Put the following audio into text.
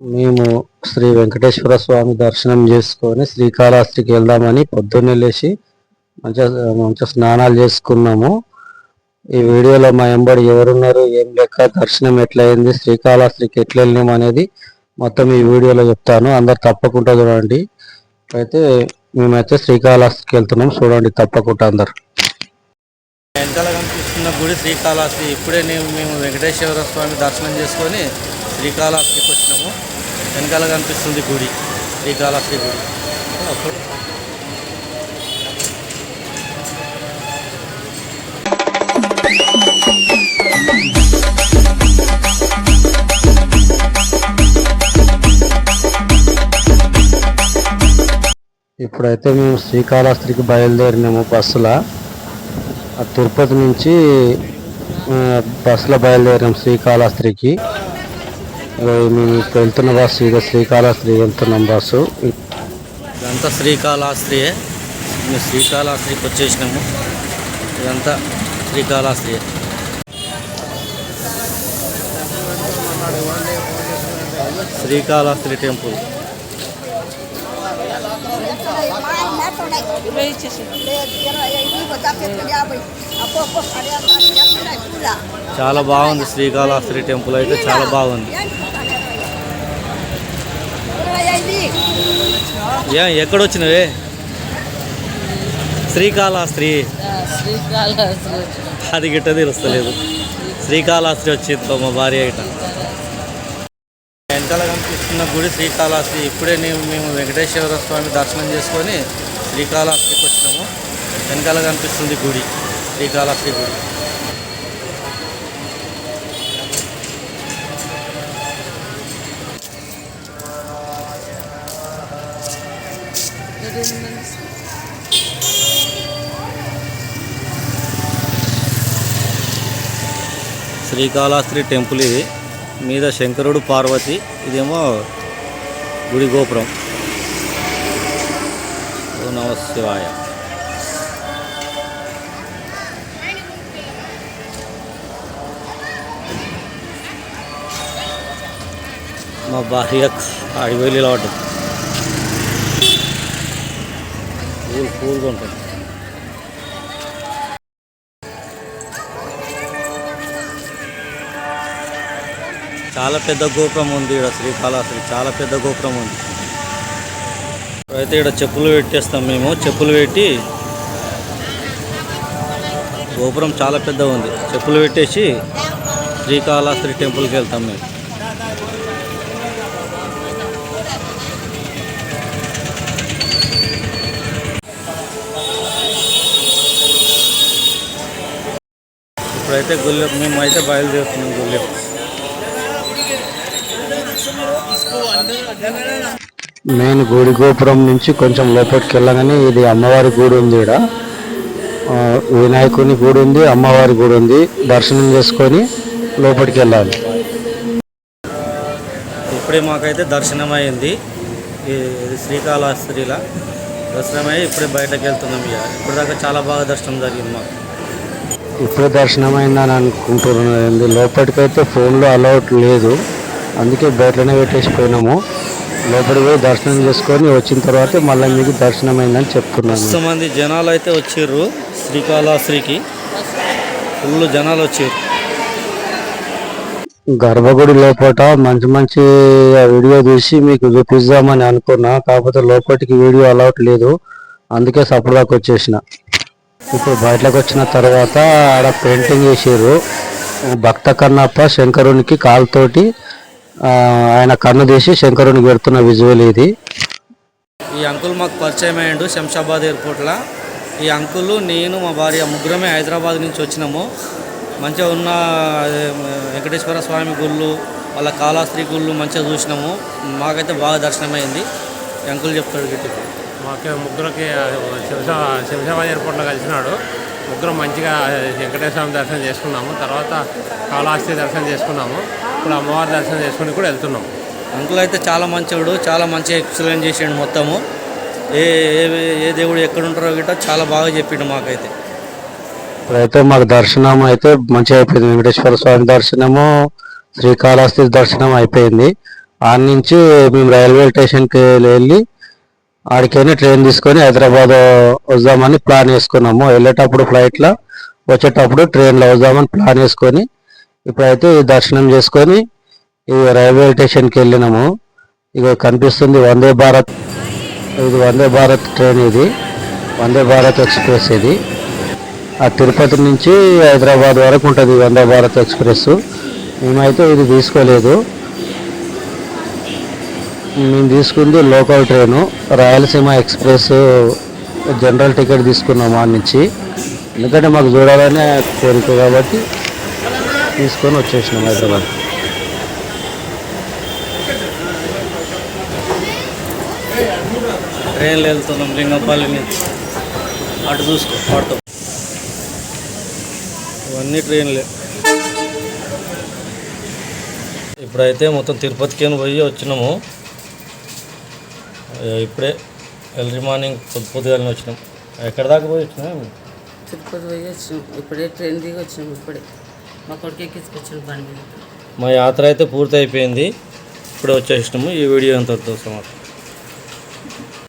మేము శ్రీ వెంకటేశ్వర స్వామి దర్శనం చేసుకొని శ్రీకాళహస్తికి వెళ్దామని పొద్దున్నే లేచి మంచిగా స్నానాలు చేసుకున్నాము. ఈ వీడియోలో మా ఎంబడి ఎవరున్నారు, ఏం లెక్క, దర్శనం ఎట్లయింది, శ్రీకాళహస్తికి ఎట్లా వెళ్ళినాం అనేది మొత్తం ఈ వీడియోలో చెప్తాను. అందరు తప్పకుండా చూడండి. అయితే మేమైతే శ్రీకాళహస్తికి వెళ్తున్నాం, చూడండి తప్పకుండా అందరు. వెనకాల కనిపిస్తున్న గుడి శ్రీకాళహస్తి. ఇప్పుడే మేము వెంకటేశ్వర స్వామి దర్శనం చేసుకొని శ్రీకాళహస్తికి వచ్చినాము. వెనకాల కనిపిస్తుంది గుడి, శ్రీకాళహస్తి గుడి. ఇప్పుడైతే మేము శ్రీకాళహస్తికి బయలుదేరినాము బస్సులో. తిరుపతి నుంచి బస్సులో బయలుదేరాం శ్రీకాళహస్తికి. మేము వెళ్తున్న బస్సు ఇక శ్రీకాళహస్తి వెళ్తున్నాం బస్సు. ఇదంతా శ్రీకాళహస్తియే. మేము శ్రీకాళహస్తికి వచ్చేసినాము. ఇదంతా శ్రీకాళహస్తియే. శ్రీకాళహస్తి టెంపుల్. చాలా బాగుంది శ్రీకాళహస్తి టెంపుల్ అయితే, చాలా బాగుంది. ఎక్కడొచ్చినవే? శ్రీకాళహస్తి. అది గిట్ట తెలుస్తలేదు. శ్రీకాళహస్తి వచ్చింది మా భార్య గిట్ట. వెనకాల కనిపిస్తున్న గుడి శ్రీకాళహస్తి. ఇప్పుడే మేము వెంకటేశ్వర స్వామి దర్శనం చేసుకొని శ్రీకాళహస్తికి వచ్చినాము. వెనకాల కనిపిస్తుంది గుడి, శ్రీకాళహస్తి గుడి. శ్రీకాళహస్తి టెంపుల్ ఇది. మీద శంకరుడు, పార్వతి. ఇదేమో గుడి గోపురం. ఓ నమ శివాయ. మా భార్య అడిగి అలవాటు కూల్గా ఉంటుంది. చాలా పెద్ద గోపురం ఉంది ఇక్కడ శ్రీకాళహస్తి. చాలా పెద్ద గోపురం ఉంది. అయితే ఇక్కడ చెప్పులు పెట్టేస్తాం మేము. చెప్పులు పెట్టి, గోపురం చాలా పెద్దగా ఉంది. చెప్పులు పెట్టేసి శ్రీకాళహస్తి టెంపుల్కి వెళ్తాం మేము. ఇప్పుడైతే మేమైతే బయలుదేరుతున్నాం గుళ్ళె. మెయిన్ గుడి గోపురం నుంచి కొంచెం లోపలికి వెళ్ళగానే ఇది అమ్మవారి గుడి ఉంది. ఇక్కడ వినాయకుని గుడి ఉంది, అమ్మవారి గుడి ఉంది. దర్శనం చేసుకొని లోపలికి వెళ్ళాలి. ఇప్పుడే మాకైతే దర్శనం అయింది. ఇది శ్రీకాళహస్తిలా దర్శనం అయ్యి ఇప్పుడే బయటకు వెళ్తున్నాం. ఇక ఇప్పటిదాకా చాలా బాగా దర్శనం జరిగింది మాకు. ఇప్పుడే దర్శనం అయిందని అనుకుంటున్నాను. లోపలికైతే ఫోన్లో అలౌట్ లేదు, అందుకే బయటలోనే పెట్టేసిపోయినాము. లోపలికి పోయి దర్శనం చేసుకొని వచ్చిన తర్వాత మళ్ళీ మీకు దర్శనం అయిందని చెప్తున్నాను. కొంతమంది జనాలు అయితే వచ్చారు శ్రీకాళహస్తికి. ఫుల్ జనాలు వచ్చారు. గర్భగుడి లోపల మంచి మంచి వీడియో తీసి మీకు చూపిద్దామని అనుకున్నా, కాకపోతే లోపలికి వీడియో అలౌట్ లేదు, అందుకే సపరేట్గా వచ్చేసిన. ఇప్పుడు బయటకు వచ్చిన తర్వాత ఆడ పెయింటింగ్ వేసారు. భక్త కన్నప్ప శంకరునికి కాలుతోటి ఆయన కన్ను తీసి శంకరునికి పెడుతున్న విజువల్ ఇది. ఈ అంకుల్ మాకు పరిచయం అయ్యాడు శంషాబాద్ ఎయిర్పోర్ట్లో. ఈ అంకుల్, నేను, మా భార్య ముగ్గురమే హైదరాబాద్ నుంచి వచ్చినాము. మంచిగా ఉన్న వెంకటేశ్వర స్వామి గుళ్ళు, వాళ్ళ కాళహస్తి గుళ్ళు మంచిగా చూసినాము. మాకైతే బాగా దర్శనం అయింది. అంకుల్ చెప్తాడు గిట్టి. మాకు ముగ్గురికి శంషాబాద్ ఎయిర్పోర్ట్లో కలిసినాడు. ముగ్గురం మంచిగా వెంకటేశ్వర స్వామి దర్శనం చేసుకున్నాము. తర్వాత కాళహస్తి దర్శనం చేసుకున్నాము. ఇప్పుడు అమ్మవారి దర్శనం చేసుకుని కూడా వెళ్తున్నాం. అంకుల్ అయితే చాలా మంచివాడు, చాలా మంచిగా ఎక్స్ప్లెయిన్ చేసాడు మొత్తము. ఏ దేవుడు ఎక్కడుంటారో గిట్ట చాలా బాగా చెప్పిండు మాకైతే. ఇప్పుడైతే మాకు దర్శనం అయితే మంచిగా అయిపోయింది. వెంకటేశ్వర స్వామి దర్శనము, శ్రీకాళహస్తి దర్శనం అయిపోయింది. ఆడ నుంచి మేము రైల్వే స్టేషన్కి వెళ్ళి ఆడికైనా ట్రైన్ తీసుకొని హైదరాబాద్ వద్దామని ప్లాన్ వేసుకున్నాము. వెళ్ళేటప్పుడు ఫ్లైట్లో, వచ్చేటప్పుడు ట్రైన్లో వద్దామని ప్లాన్ వేసుకొని ఇప్పుడైతే ఈ దర్శనం చేసుకొని ఈ రైల్వే స్టేషన్కి వెళ్ళినాము. ఇక కనిపిస్తుంది వందే భారత్, ఇది వందే భారత్ ట్రైన్, ఇది వందే భారత్ ఎక్స్ప్రెస్. ఇది ఆ తిరుపతి నుంచి హైదరాబాద్ వరకు ఉంటుంది వందే భారత్ ఎక్స్ప్రెస్. మేమైతే ఇది తీసుకోలేదు, మేము తీసుకుంది local train Rayalaseema express general ticket తీసుకున్నాము ఆ నుంచి. ఎందుకంటే మాకు చూడాలనే కోరిక కాబట్టి తీసుకొని వచ్చేసినాం హైదరాబాద్. ట్రైన్లో వెళ్తున్నాం లింగంపల్లి నుంచి. అటు చూసుకో ఆటో, ఇవన్నీ ట్రైన్లే. ఇప్పుడైతే మొత్తం తిరుపతికి పోయి వచ్చినాము. ఇప్పుడే ఎర్లీ మార్నింగ్ పొద్దుగానే వచ్చినాం. ఎక్కడి దాకా పోయి వచ్చినాం? తిరుపతి పోయి వచ్చినాం. ఇప్పుడే ట్రైన్ దిగి వచ్చినాం. ఇప్పుడే మా కొడుకు ఎక్కించుకొచ్చాడు బండి. మా యాత్ర అయితే పూర్తి అయిపోయింది. ఇప్పుడే వచ్చేసినాము. ఈ వీడియో ఎంత సమాప్తం.